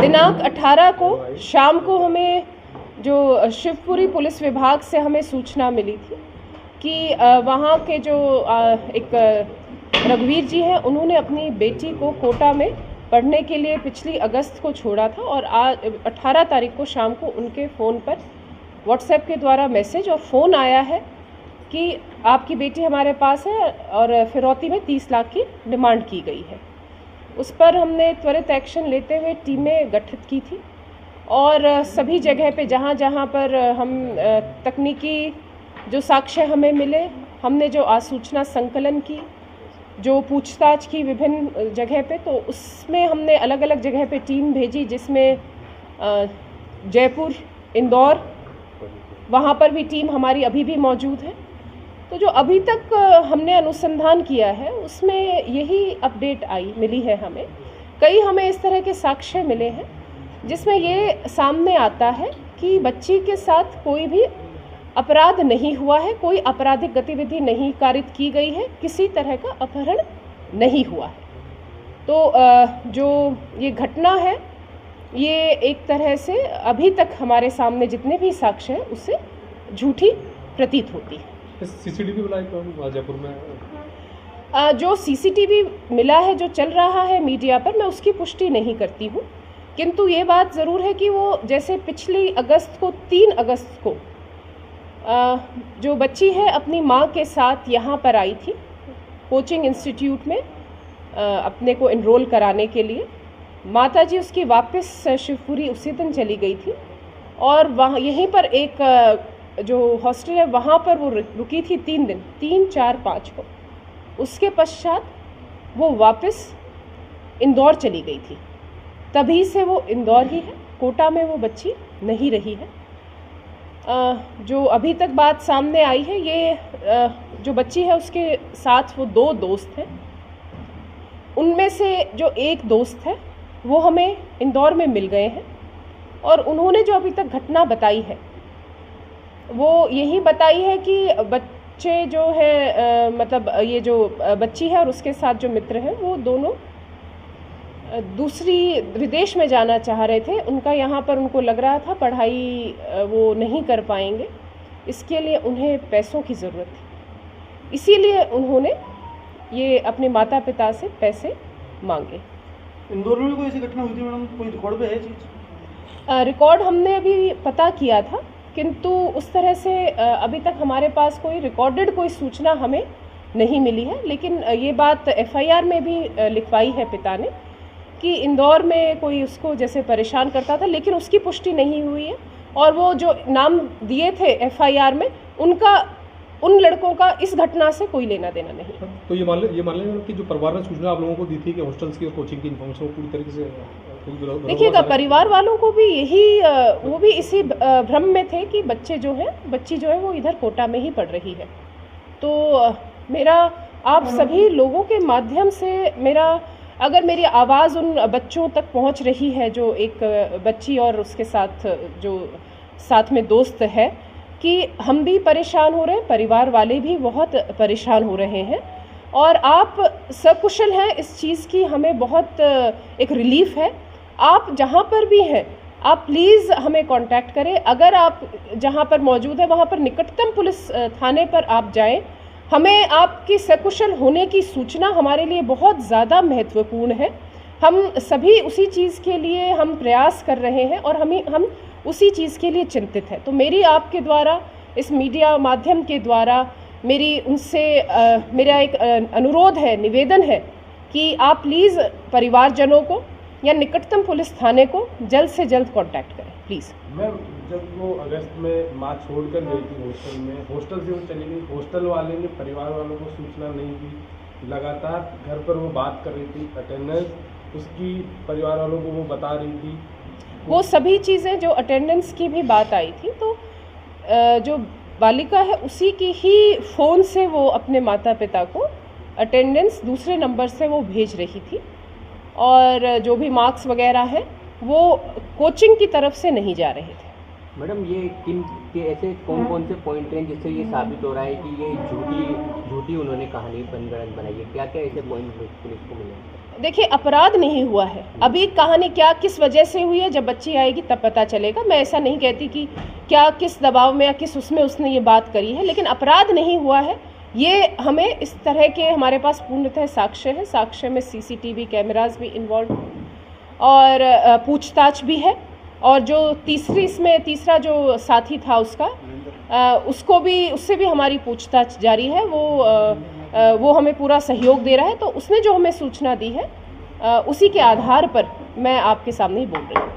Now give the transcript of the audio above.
दिनांक 18 को शाम को हमें जो शिवपुरी पुलिस विभाग से हमें सूचना मिली थी कि वहाँ के जो एक रघुवीर जी हैं, उन्होंने अपनी बेटी को कोटा में पढ़ने के लिए पिछली अगस्त को छोड़ा था और आज 18 तारीख को शाम को उनके फ़ोन पर व्हाट्सएप के द्वारा मैसेज और फ़ोन आया है कि आपकी बेटी हमारे पास है और फिरौती में 30 लाख की डिमांड की गई है। उस पर हमने त्वरित एक्शन लेते हुए टीमें गठित की थी और सभी जगह पे जहाँ जहाँ पर हम तकनीकी जो साक्ष्य हमें मिले, हमने जो आसूचना संकलन की, जो पूछताछ की विभिन्न जगह पे, तो उसमें हमने अलग अलग जगह पे टीम भेजी, जिसमें जयपुर, इंदौर, वहाँ पर भी टीम हमारी अभी भी मौजूद है। तो जो अभी तक हमने अनुसंधान किया है उसमें यही अपडेट मिली है हमें। कई हमें इस तरह के साक्ष्य मिले हैं जिसमें ये सामने आता है कि बच्ची के साथ कोई भी अपराध नहीं हुआ है, कोई आपराधिक गतिविधि नहीं कारित की गई है, किसी तरह का अपहरण नहीं हुआ है। तो जो ये घटना है ये एक तरह से अभी तक हमारे सामने जितने भी साक्ष्य हैं उससे झूठी प्रतीत होती है। सीसीटीवी बुलाया जयपुर में? जो सीसीटीवी मिला है, जो चल रहा है मीडिया पर, मैं उसकी पुष्टि नहीं करती हूँ, किंतु ये बात ज़रूर है कि वो जैसे पिछली अगस्त को 3 अगस्त को जो बच्ची है अपनी माँ के साथ यहाँ पर आई थी कोचिंग इंस्टीट्यूट में अपने को एनरोल कराने के लिए। माता जी उसकी वापस शिवपुरी उसी दिन चली गई थी और वहाँ यहीं पर एक जो हॉस्टल है वहाँ पर वो रुकी थी 3 दिन, 3, 4, 5 को। उसके पश्चात वो वापस इंदौर चली गई थी, तभी से वो इंदौर ही है, कोटा में वो बच्ची नहीं रही है। जो अभी तक बात सामने आई है, ये जो बच्ची है उसके साथ वो 2 दोस्त हैं। उनमें से जो एक दोस्त है वो हमें इंदौर में मिल गए हैं और उन्होंने जो अभी तक घटना बताई है वो यही बताई है कि बच्चे जो है मतलब ये जो बच्ची है और उसके साथ जो मित्र हैं वो दोनों दूसरी विदेश में जाना चाह रहे थे। उनका यहाँ पर उनको लग रहा था पढ़ाई वो नहीं कर पाएंगे, इसके लिए उन्हें पैसों की ज़रूरत थी, इसीलिए उन्होंने ये अपने माता पिता से पैसे मांगे। इंदौर में कोई ऐसी घटना हुई थी मैडम? कोई रिकॉर्ड पे है चीज़? रिकॉर्ड हमने अभी पता किया था, किंतु उस तरह से अभी तक हमारे पास कोई रिकॉर्डेड कोई सूचना हमें नहीं मिली है। लेकिन ये बात FIR में भी लिखवाई है पिता ने कि इंदौर में कोई उसको जैसे परेशान करता था, लेकिन उसकी पुष्टि नहीं हुई है और वो जो नाम दिए थे FIR में उन लड़कों का इस घटना से कोई लेना देना नहीं। तो ये मान लें कि जो परिवार ने सूचना आप लोगों को दी थी कि हॉस्टल्स की और कोचिंग की इन्फॉर्मेशन पूरी तरीके से देखिएगा, परिवार वालों को भी यही वो भी इसी भ्रम में थे कि बच्ची जो है वो इधर कोटा में ही पढ़ रही है। तो मेरा आप सभी लोगों के माध्यम से अगर मेरी आवाज़ उन बच्चों तक पहुंच रही है, जो एक बच्ची और उसके साथ जो साथ में दोस्त है, कि हम भी परेशान हो रहे हैं, परिवार वाले भी बहुत परेशान हो रहे हैं और आप सकुशल हैं, इस चीज़ की हमें बहुत एक रिलीफ है। आप जहाँ पर भी हैं आप प्लीज़ हमें कांटेक्ट करें। अगर आप जहाँ पर मौजूद है वहाँ पर निकटतम पुलिस थाने पर आप जाएं। हमें आपकी सकुशल होने की सूचना हमारे लिए बहुत ज़्यादा महत्वपूर्ण है। हम सभी उसी चीज़ के लिए हम प्रयास कर रहे हैं और हम उसी चीज़ के लिए चिंतित हैं। तो मेरी आपके द्वारा, इस मीडिया माध्यम के द्वारा मेरी उनसे मेरा एक अनुरोध है, निवेदन है कि आप प्लीज़ परिवारजनों को या निकटतम पुलिस थाने को जल्द से जल्द कांटेक्ट करें प्लीज़। मैम, जब वो अगस्त में माँ छोड़कर गई थी हॉस्टल में, हॉस्टल से वो चली गई, हॉस्टल वाले ने परिवार वालों को सूचना नहीं दी, लगातार घर पर वो बात कर रही थी, अटेंडेंस उसकी परिवार वालों को वो बता रही थी, वो सभी चीज़ें जो अटेंडेंस की भी बात आई थी, तो जो बालिका है उसी की ही फ़ोन से वो अपने माता पिता को अटेंडेंस दूसरे नंबर से वो भेज रही थी और जो भी मार्क्स वगैरह हैं वो कोचिंग की तरफ से नहीं जा रहे थे। मैडम, ये किन के ऐसे कौन से पॉइंट हैं जिससे ये साबित हो रहा है कि ये झूठी उन्होंने कहानी बनगढ़ंत बनाई है? क्या क्या ऐसे पॉइंट पुलिस को मिले? देखिए, अपराध नहीं हुआ है। अभी कहानी क्या किस वजह से हुई है, जब बच्ची आएगी तब पता चलेगा। मैं ऐसा नहीं कहती कि क्या किस दबाव में या किस उसमें उसने ये बात करी है, लेकिन अपराध नहीं हुआ है। ये हमें इस तरह के हमारे पास पूर्णतः साक्ष्य है। साक्ष्य में सीसीटीवी कैमरास भी इन्वॉल्व और पूछताछ भी है। और जो तीसरा जो साथी था उसका, उससे भी हमारी पूछताछ जारी है। वो हमें पूरा सहयोग दे रहा है। तो उसने जो हमें सूचना दी है, उसी के आधार पर मैं आपके सामने ही बोल रही हूँ।